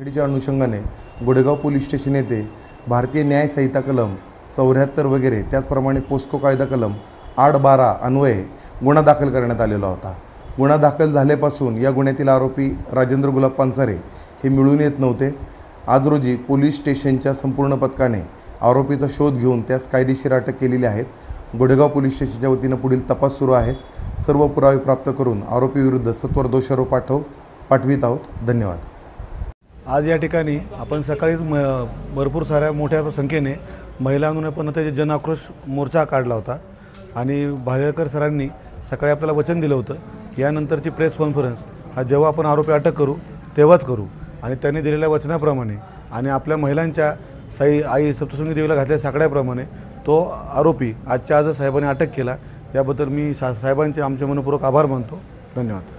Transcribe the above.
सिक्युरिटीच्या अनुषंगाने Gudegaon police station येथे भारतीय न्याय संहिता कलम 74 वगैरे त्याचप्रमाणे पोस्को कायदा कलम 8(12) अन्वये गुन्हा दाखल करण्यात आलेला होता। गुन्हा दाखल झाल्यापासून या गुन्ह्यातील आरोपी राजेंद्र गुलाब पानसरे हे मिळून येत नव्हते। आज रोजी पोलीस स्टेशनच्या संपूर्ण पथकाने आरोपीचा शोध घेऊन त्यास कायदेशीर अटक केलेली आहे। गुडेगाव पोलीस स्टेशनच्या वतीने पुढील तपास सुरू आहे। सर्व पुरावे प्राप्त करून आरोपी विरुद्ध सत्वर दोषारोप पाठवित आहोत। धन्यवाद। आज या ठिकाणी आपण सकाळीच भरपूर साऱ्या मोठ्या संख्येने महिलांनी पण त्याचे जन आक्रोश मोर्चा काढला होता आणि भालेकर सरांनी सकाळी आपल्याला वचन दिलं होतं की यानंतरची प्रेस कॉन्फरन्स हा जेव्हा आपण आरोपी अटक करू तेव्हाच करू आणि त्यांनी दिलेल्या वचनाप्रमाणे आणि आपल्या महिलांच्या आई सप्तशृंगी देवीला घातलेल्या साकड्याप्रमाणे तो आरोपी आजच्या आज साहेबांनी अटक केला। याबद्दल मी साहेबांचे आमचे मनपूर्वक आभार मानतो। धन्यवाद।